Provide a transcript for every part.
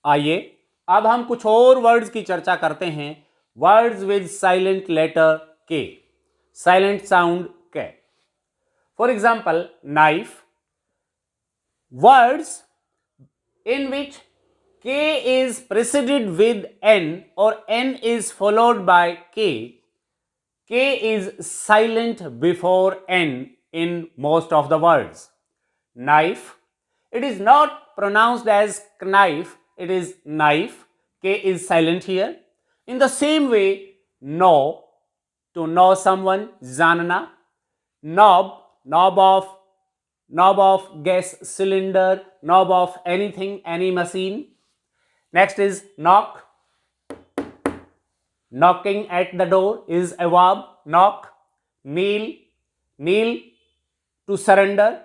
आइए अब हम कुछ और वर्ड्स की चर्चा करते हैं, वर्ड्स विद साइलेंट लेटर के, साइलेंट साउंड के। For example knife, words in which K is preceded with N or N is followed by K. K is silent before N in most of the words. Knife, it is not pronounced as knife, it is knife. K is silent here. In the same way, know, to know someone, janna. Knob, knob of gas cylinder, knob of anything, any machine. Next is knock, knocking at the door is a verb, knock. Kneel, kneel, to surrender.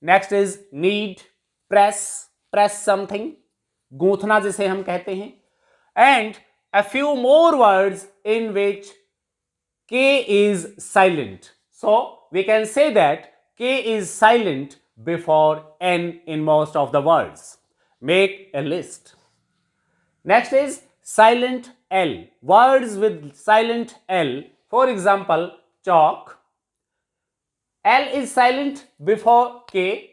Next is knead, press, press something, गूंथना जिसे हम कहते हैं. And a few more words in which K is silent. So we can say that K is silent before N in most of the words. Make a list. Next is silent L. Words with silent L. For example, chalk. L is silent before K.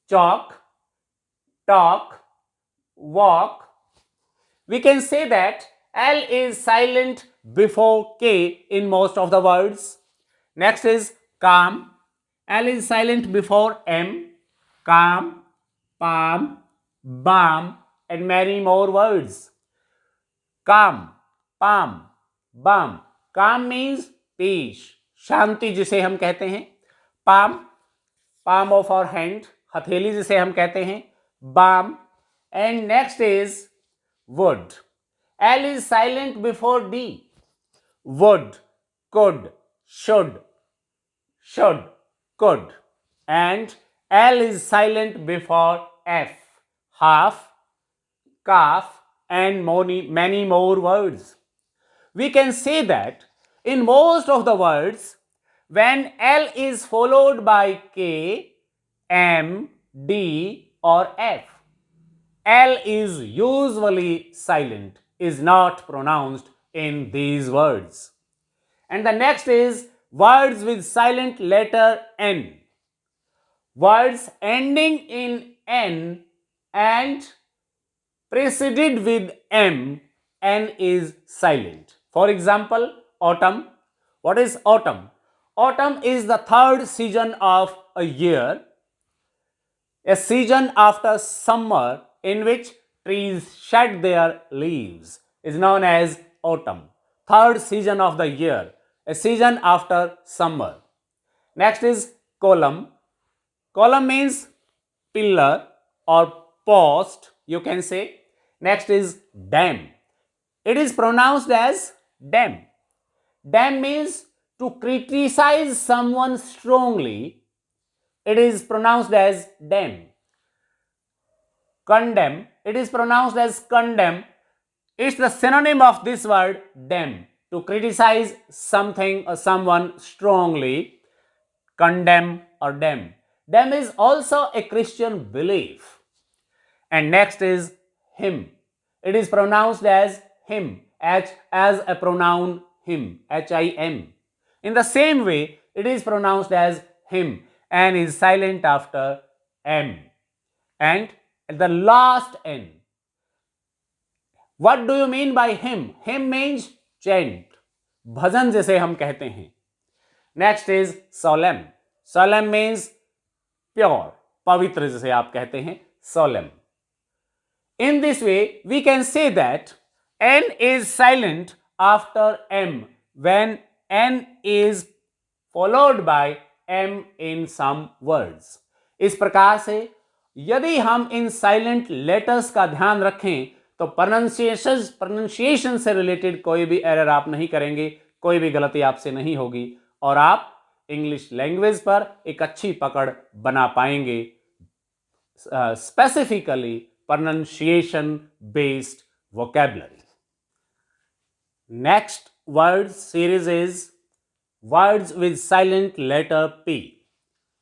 Chalk, talk, walk. We can say that L is silent before K in most of the words. Next is calm. L is silent before M. Calm, palm, balm, and many more words. Calm, palm, balm. Calm means peace, शांति जिसे हम कहते हैं. Palm, palm of our hand, हथेली जिसे हम कहते हैं. Balm. And next is would. L is silent before D. Would, could, should, could. And L is silent before F. Half, calf, and many more words. We can say that in most of the words, when L is followed by K, M, D, or F, L is usually silent, is not pronounced in these words. And the next is words with silent letter N. Words ending in N and preceded with M, N is silent. For example, autumn. What is autumn? Autumn is the third season of a year, a season after summer in which trees shed their leaves is known as autumn. Third season of the year, a season after summer. Next is column. Column means pillar or post, you can say. Next is dam. It is pronounced as dam. Dam means to criticize someone strongly. It is pronounced as dam. Condemn. It is pronounced as condemn. It's the synonym of this word dam. To criticize something or someone strongly. Condemn or damn. Damn is also a Christian belief. And next is him. It is pronounced as him, H as a pronoun him, H-I-M. In the same way, it is pronounced as him and is silent after M. And at the last N. What do you mean by him? Him means chant, भजन जिसे हम कहते हैं. Next is solemn. Solemn means pure, पवित्र जिसे आप कहते हैं, solemn. In this way, we can say that N is silent after M when N is followed by M in some words. इस प्रकार से यदि हम इन साइलेंट लेटर्स का ध्यान रखें तो प्रोनाउंसिएशन से रिलेटेड कोई भी एरर आप नहीं करेंगे, कोई भी गलती आपसे नहीं होगी और आप इंग्लिश लैंग्वेज पर एक अच्छी पकड़ बना पाएंगे, specifically pronunciation based vocabulary. Next word series is words with silent letter P,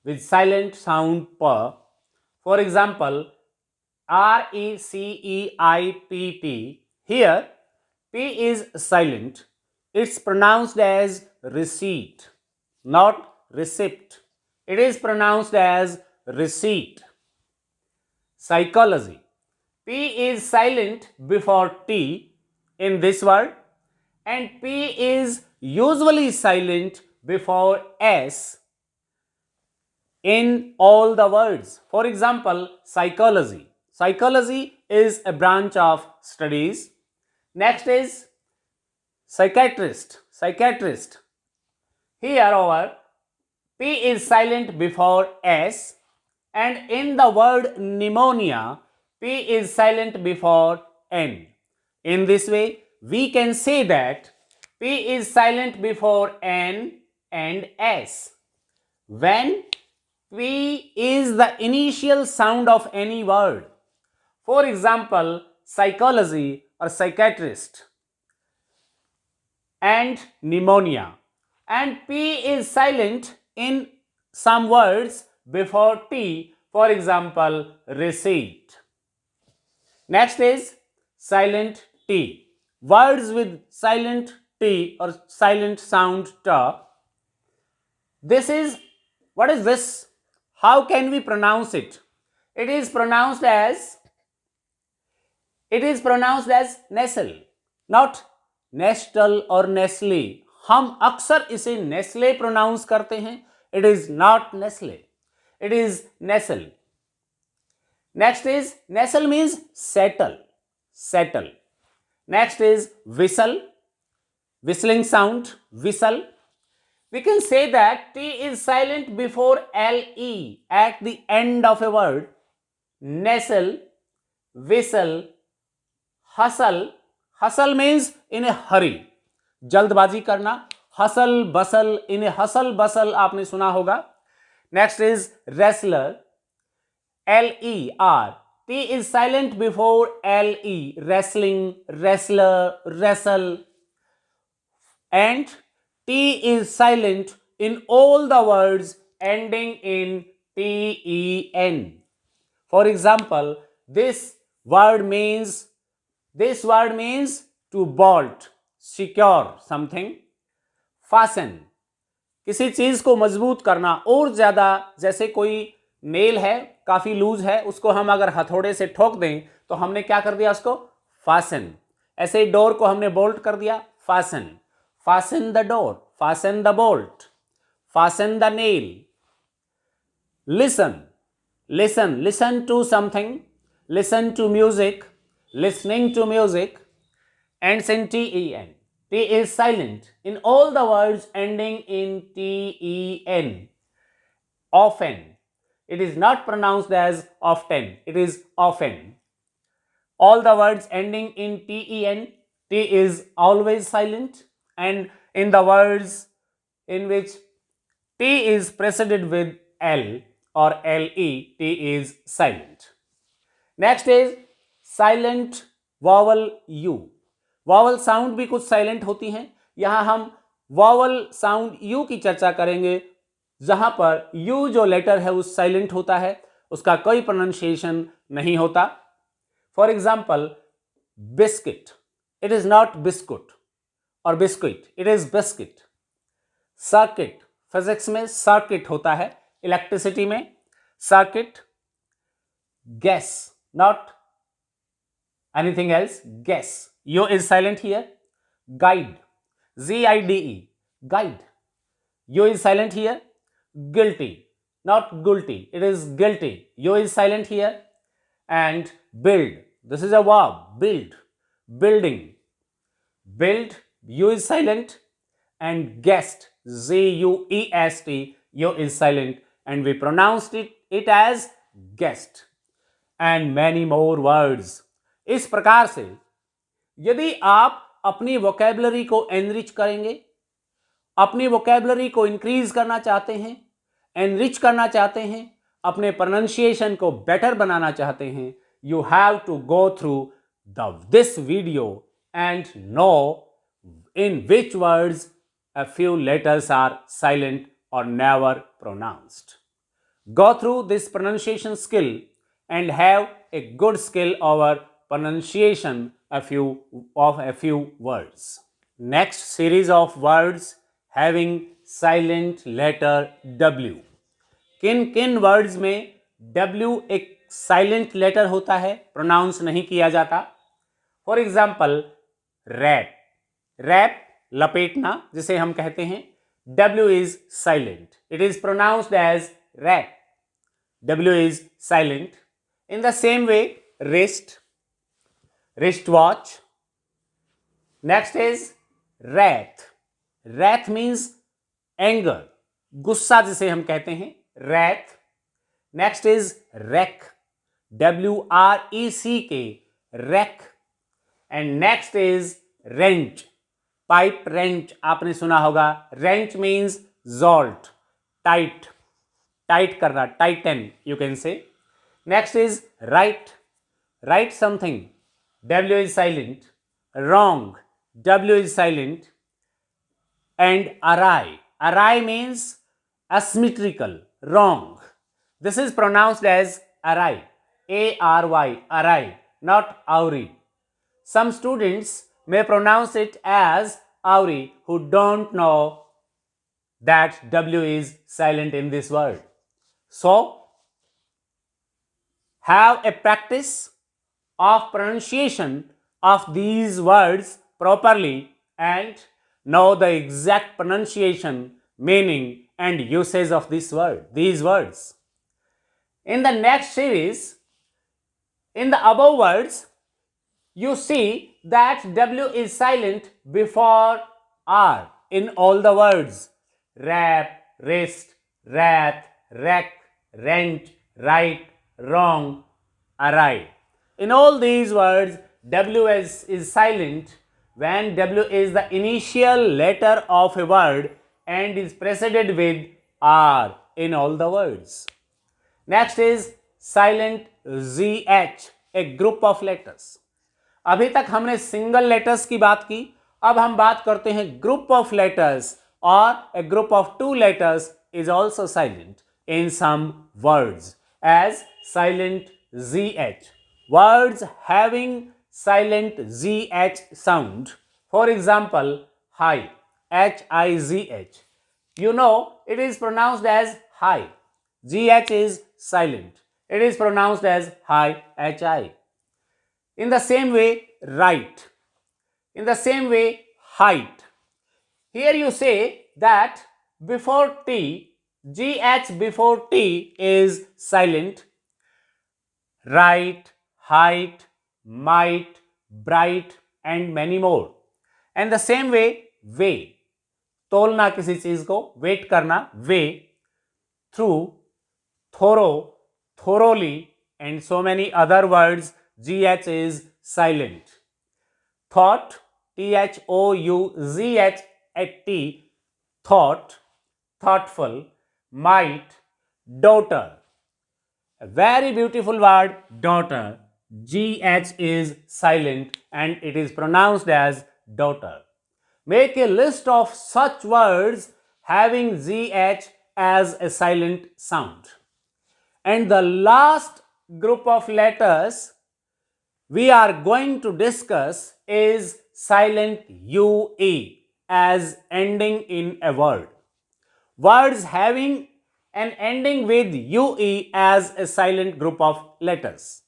with silent sound P. For example, RECEIPT. Here, P is silent. It's pronounced as receipt, not receipt. It is pronounced as receipt. Psychology. P is silent before T in this word, and P is usually silent before S in all the words. For example, psychology. Psychology is a branch of studies. Next is psychiatrist. Psychiatrist. Here our P is silent before S, and in the word pneumonia, P is silent before N. In this way, we can say that P is silent before N and S. When P is the initial sound of any word. For example, psychology or psychiatrist and pneumonia. And P is silent in some words before T, for example, receipt. Next is silent T. Words with silent T or silent sound T. What is this? How can we pronounce it? It is pronounced as nestle, not nestle और nestle. हम अक्सर इसे nestle pronounce करते हैं. It is not nestle. It is nestle. Next is nestle means settle. Settle. Next is whistle. Whistling sound. Whistle. We can say that T is silent before LE at the end of a word. Nestle, whistle, hustle. Hustle means in a hurry. जल्दबाजी करना. Hustle, bustle. In a hustle, bustle आपने सुना होगा. Next is wrestler. LER. T is silent before LE. Wrestling, wrestler, wrestle. And T is silent in all the words ending in TEN. For example, this word means to bolt, secure something. Fasten, किसी चीज को मजबूत करना और ज्यादा. जैसे कोई nail है, काफी लूज है, उसको हम अगर हथौड़े से ठोक दें तो हमने क्या कर दिया उसको? फासन. ऐसे ही डोर को हमने बोल्ट कर दिया. Fasten. Fasten the door. Fasten the bolt. Fasten the nail. Listen. Listen. Listen to something. Listen to music. Listening to music. Ends in TEN. T is silent in all the words ending in TEN. Often. It is not pronounced as often. It is often. All the words ending in TEN. T is always silent. And in the words in which T is preceded with L or LE, T is silent. Next is silent vowel U. Vowel sound भी कुछ silent होती हैं. यहाँ हम vowel sound U की चर्चा करेंगे, जहां पर U जो लेटर है वो silent होता है, उसका कोई pronunciation नहीं होता. For example, biscuit. It is not biscuit और biscuit. It is biscuit. Circuit. Physics में सर्किट होता है, इलेक्ट्रिसिटी में circuit. Gas, not anything else. Gas. U is silent here. Guide. GIDE. Guide. U is silent here. Guilty, not gulty. It is guilty. U is silent here. And build. This is a verb. Build. Building. Build. U is silent. And guest, GUEST, U is silent, and we pronounced it as guest. And many more words. इस प्रकार से यदि आप अपनी vocabulary को enrich करेंगे, अपनी vocabulary को इंक्रीज करना चाहते हैं, एनरिच करना चाहते हैं, अपने प्रोनाउंसिएशन को बेटर बनाना चाहते हैं, you have to go through this video and know in which words a few letters are silent or never pronounced. Go through this pronunciation skill and have a good skill over pronunciation of a few words. Next series of words having silent letter W. किन किन words में W एक silent letter होता है, pronounce नहीं किया जाता? For example wrap, wrap लपेटना जिसे हम कहते हैं, W is silent, it is pronounced as wrap, W is silent. In the same way, wrist, wristwatch. Next is wrath. Wrath means anger, गुस्सा जिसे हम कहते हैं, wrath. Next is wreck, W-R-E-C-K, wreck. And next is wrench, pipe wrench आपने सुना होगा. Wrench means jolt, tight, tight करना, tighten you can say. Next is right, right something, W is silent. Wrong, W is silent. And awry, awry means asymmetrical, wrong. This is pronounced as arai, A-R-Y, arai, not auri. Some students may pronounce it as auri who don't know that W is silent in this word. So, have a practice of pronunciation of these words properly and know the exact pronunciation, meaning and usage of these words. In the next series, in the above words, you see that W is silent before R in all the words: rap, wrist, wrath, wreck, rent, right, wrong, arai. In all these words, W is silent when W is the initial letter of a word and is preceded with R in all the words. Next is silent ZH, a group of letters. अभी तक हमने single letters की बात की, अब हम बात करते हैं ग्रुप ऑफ लेटर्स, और a group of two letters is also silent in some words as silent ZH. Words having silent ZH sound, for example, high, H-I-Z-H. You know it is pronounced as high. GH is silent. It is pronounced as high, H-I. In the same way, right. In the same way, height. Here you say that before T, GH before T is silent. Right, height, might, bright and many more. And the same way, way. तोलना किसी चीज को, wait करना, way. Through, thorough, thoroughly and so many other words, GH is silent. Thought, T-H-O-U-Z-H-T, thought, thoughtful. Might, daughter. A very beautiful word, daughter. GH is silent and it is pronounced as daughter. Make a list of such words having GH as a silent sound. And the last group of letters we are going to discuss is silent UE as ending in a word. Words having an ending with UE as a silent group of letters.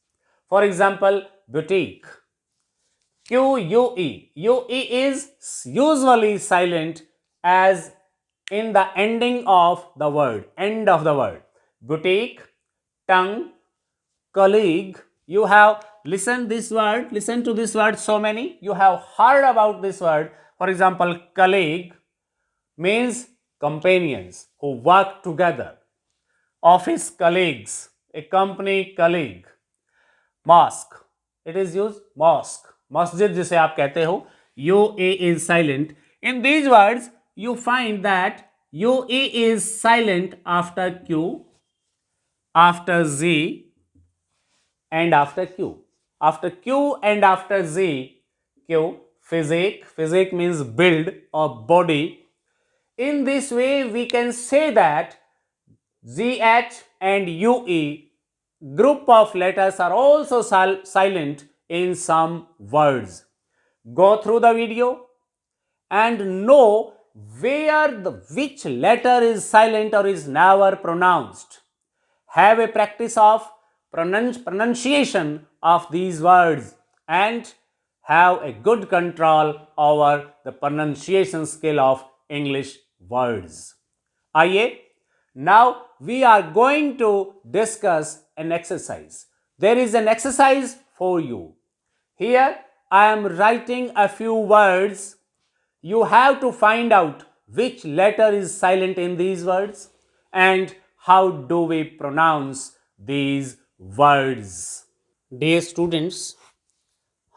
For example, boutique, QUE. UE is usually silent as in the ending of the word, end of the word. Boutique, tongue, colleague. You have listened this word, listen to this word so many. You have heard about this word. For example, colleague means companions who work together. Office colleagues, a company colleague. Mosque, it is used mosque. Masjid जिसे आप कहते हो, UE is silent. In these words, you find that UE is silent after Q, after Z, and after Q. After Q and after Z, Q, physique. Physique means build or body. In this way, we can say that ZH and UE group of letters are also silent in some words. Go through the video and know which letter is silent or is never pronounced. Have a practice of pronunciation of these words and have a good control over the pronunciation skill of English words. आइए, now we are going to discuss an exercise. There is an exercise for you. Here I am writing a few words. You have to find out which letter is silent in these words and how do we pronounce these words. Dear students,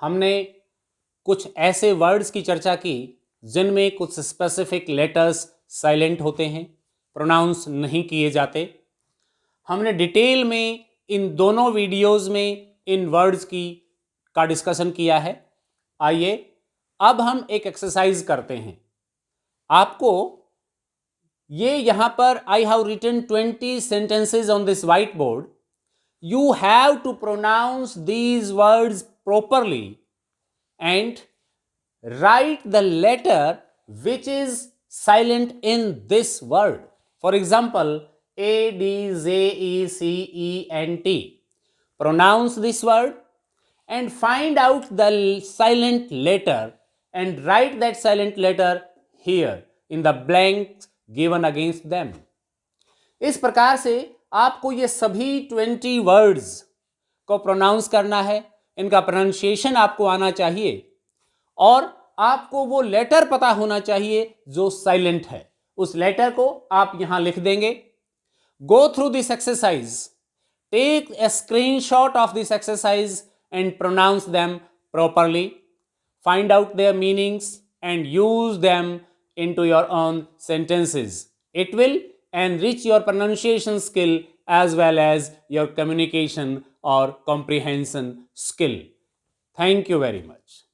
हमने कुछ ऐसे words की चर्चा की जिनमें कुछ specific letters silent होते हैं, प्रोनाउंस नहीं किए जाते. हमने डिटेल में इन दोनों वीडियोस में इन वर्ड्स का डिस्कशन किया है. आइए अब हम एक एक्सरसाइज करते हैं. आपको ये यहां पर I have written 20 sentences on this white board. You have to pronounce these words properly and write the letter which is silent in this word. For example, ADZECENT. Pronounce this word and find out the silent letter and write that silent letter here in the blanks given against them. इस प्रकार से आपको ये सभी 20 words को pronounce करना है. इनका प्रोनाउंसिएशन आपको आना चाहिए और आपको वो लेटर पता होना चाहिए जो साइलेंट है. उस लेटर को आप यहां लिख देंगे. Go through this exercise. Take a screenshot of this exercise and pronounce them properly. Find out their meanings and use them into your own sentences. It will enrich your pronunciation skill as well as your communication or comprehension skill. Thank you very much.